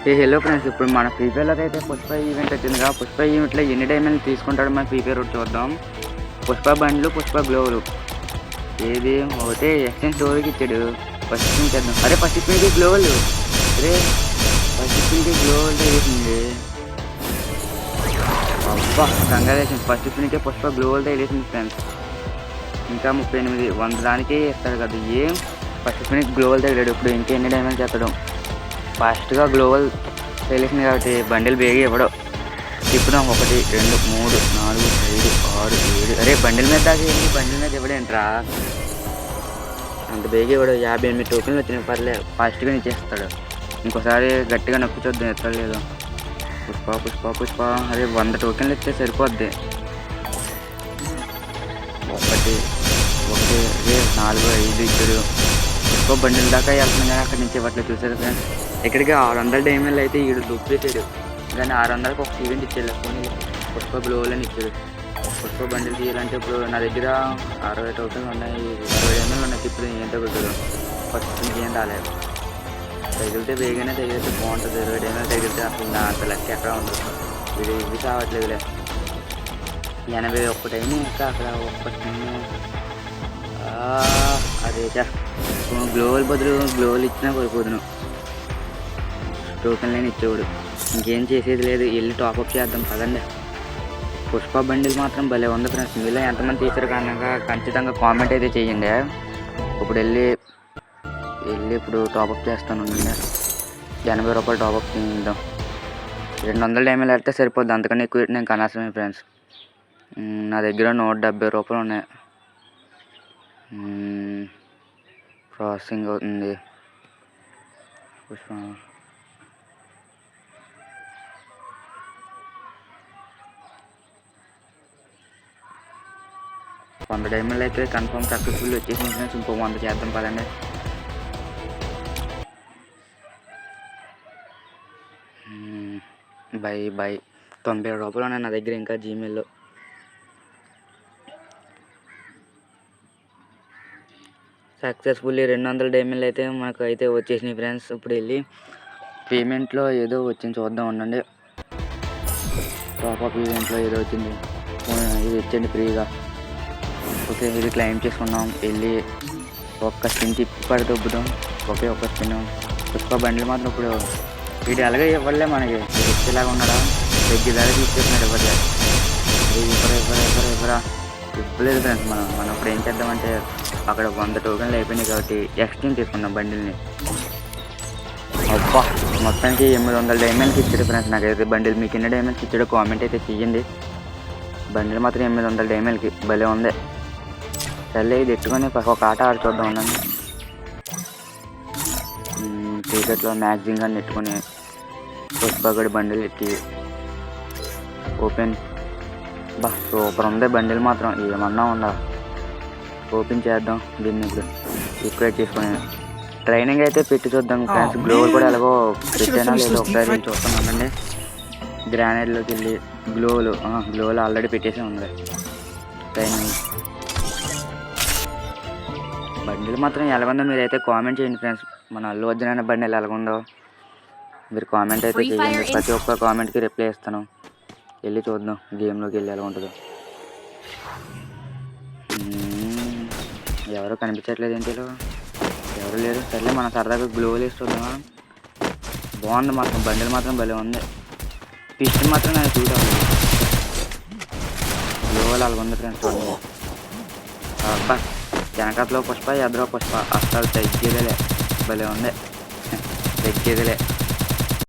Hello friends, ఇప్పుడు మన free ఫైర్లోకి అయితే పుష్ప ఈవెంట్ వచ్చిందిగా. పుష్ప ఈవెంట్లో ఎన్ని డైమండ్లు తీసుకుంటాడో మన ఫ్రీ ఫైర్ చూద్దాం. పుష్ప బండ్లు, పుష్ప గ్లోవులు, ఏది ఒకటే ఎక్స్చేంజ్ స్టోరీకి ఇచ్చాడు. ఫస్ట్ స్పిన్ చేద్దాం. అరే ఫస్ట్ స్పిన్కి గ్లోవులు, అరే ఫస్ట్ స్పిన్కి గ్లోవులు వేసింది. అబ్బా కంగ్రాచులేషన్, ఫస్ట్ స్పిన్కే పుష్ప గ్లోవులతో వేసింది ఫ్రెండ్స్. ఇంకా 38 100 దానికే ఇస్తాడు కదా. ఏం ఫస్ట్ స్పిన్కి గ్లోవల్ తగిలాడు. ఇప్పుడు ఇంకా ఎన్ని డైమండ్స్ చేస్తాడు. ఫాస్ట్గా గ్లోవల్ తెలిసింది కాబట్టి బండిల్ బేగి ఇవ్వడం. ఇప్పుడు 1 2 3 4 5 6 7 అరే బండిల్ మీద దాకా ఏంటి, బండిల్ మీద ఇవ్వడేంట్రా, అంత బేగి ఇవ్వడు. 58 టోకెన్లు వచ్చినాయి, పర్లేదు ఫాస్ట్గా ఇచ్చేస్తాడు. ఇంకోసారి గట్టిగా నొక్కి చూద్దాం ఎత్తలేదు. పుష్ప పుష్ప పుష్ప, అరే 100 టోకెన్లు ఇస్తే సరిపోద్ది. 1 1 4 5 ఇచ్చాడు. పుష్ప బండిల్ దాకా వెళ్తుంది కానీ అక్కడి నుంచి ఇవ్వట్లేదు. చూసారు ఫ్రెండ్స్, ఇక్కడికి 600 డైమండ్లు అయితే ఈడు దుబ్బేసాడు. కానీ 600కి ఒక ఈవెంట్ ఇచ్చాడు. పోనీ పుష్ప గ్లోవల్ అని ఇచ్చాడు. పుష్ప బండిల్ తీయాలంటే ఇప్పుడు నా దగ్గర 60 టోకెన్లు ఉన్నాయి, 20 డైమండ్లు ఉన్నాయి. ఇప్పుడు ఏం తగ్గుతుంది, ఫస్ట్ ఏం రాలేదు. తగిలితే వేగానే తగిలితే బాగుంటుంది. 20 డైమండ్లు తగిలితే అసలు నా అంత లెక్క ఎక్కడ ఉండదు. ఇది కావట్లేదులే. 81 టైం ఇంకా అక్కడ ఒక్క టైం. అదే గ్లోవల్ బదులు గ్లోవల్ ఇచ్చినా సరిపోదును, టోకెన్ లేని ఇచ్చేవాడు. ఇంకేం చేసేది లేదు, వెళ్ళి టాప్అప్ చేద్దాం పదండి. పుష్ప బండిల్ మాత్రం భలే ఉంది ఫ్రెండ్స్. మీలో ఎంతమంది తీసారు కనుక ఖచ్చితంగా కామెంట్ అయితే చేయండి. ఇప్పుడు వెళ్ళి ఇప్పుడు టాప్అప్ చేస్తాను. 80 రూపాయలు టాప్అప్ చేద్దాం. 200 డైమండ్లు అయితే సరిపోద్ది, అంతకన్నా ఎక్కువ నేను కనవసరమే ఫ్రెండ్స్. నా దగ్గర 170 రూపాయలు ఉన్నాయి. ప్రాసెసింగ్ అవుతుంది. పుష్ప 100 డైమండ్లు అయితే కన్ఫర్మ్ సక్సెస్ఫుల్ వచ్చేసింది ఫ్రెండ్స్. ఇంకో 100 చేద్దాం పదండి. బై 97 రూపాయలు ఉన్నాయి నా దగ్గర ఇంకా జీమెయిల్లో. సక్సెస్ఫుల్లీ 200 డైమండ్లు అయితే మనకు అయితే వచ్చేసినాయి ఫ్రెండ్స్. ఇప్పుడు వెళ్ళి పేమెంట్లో ఏదో వచ్చింది చూద్దాం ఉండండి. టాప్అప్ ఈవెంట్లో ఏదో వచ్చింది, ఇది ఇచ్చండి ఫ్రీగా. ఓకే, ఇది క్లెయిమ్ చేసుకున్నాం. వెళ్ళి ఒక్క స్పిన్ తిప్పి పడి దొబ్బుదాం. ఒకే ఒక్క స్పిన్. పుష్ప బండ్లు మాత్రం ఇప్పుడు వీడు అలాగే ఇవ్వలే మనకి, ఇచ్చేలాగా ఉన్నాడా, దగ్గర తీసుకెళ్తున్నాడు. ఇవ్వరా ఇవ్వలేదు ఫ్రెండ్స్. మనం ఇప్పుడు ఏం చేద్దామంటే అక్కడ 100 టోకెన్లు అయిపోయినాయి కాబట్టి ఎక్స్చేంజ్ చేసుకున్నాం బండిల్ని. అబ్బా మొత్తానికి 800 డైమండ్కి ఇచ్చాడు ఫ్రెండ్స్ నాకైతే బండిల్. మీకు ఎన్ని డైమండ్స్ ఇచ్చాడో కామెంట్ అయితే చెయ్యండి. బండిల్ మాత్రం 800 డైమండ్కి భలే ఉంది. సర్లే ఇది ఎట్టుకొని ఒక ఆట ఆడి చూద్దాం ఉండండి. క్రికెట్లో మ్యాక్సింగ్ అని నెట్టుకొని పుష్పగడి బండిల్ ఎట్టి ఓపెన్. బా సూపర్ ఉంది బండిల్ మాత్రం, ఏమన్నా ఉందా. ఓపెన్ చేద్దాం దీన్ని. ఇప్పుడు ఈక్వేట్ చేసుకొని ట్రైనింగ్ అయితే పెట్టి చూద్దాం ఫ్రెండ్స్. గ్లోవల్ కూడా ఎలాగో పెట్టైనా లేదో ఒకసారి చూస్తామండి. గ్రానైడ్లోకి వెళ్ళి గ్లోవల్ ఆల్రెడీ పెట్టేసి ఉంది. ట్రైనింగ్ బండిల్ మాత్రం ఎలాగుందో మీరు అయితే కామెంట్ చేయండి ఫ్రెండ్స్. మన అల్లు అర్జున్ అనే బండిల్ ఎలాగుందో మీరు కామెంట్ అయితే చేయండి. ప్రతి ఒక్క కామెంట్కి రిప్లై ఇస్తాను. వెళ్ళి చూద్దాం గేమ్లోకి వెళ్ళి ఎలా ఉంటుందో. ఎవరు కనిపించట్లేదు ఏంటిలో, ఎవరు లేరు. సర్లే మన సరదాగా గ్లోవల్ వేసి చూద్దామా. బాగుంది మాత్రం బండిల్ మాత్రం భలే ఉంది. పిస్టన్ మాత్రం నేను చూడాలి. గ్లోవల్ అలాగ ఉంది ఫ్రెండ్స్. చూడండి అబ్బా, వెనకట్లో పుష్ప ఎదురో పుష్ప, అస్సలు తగ్గేదేలే, భలే ఉంది తగ్గేదిలే.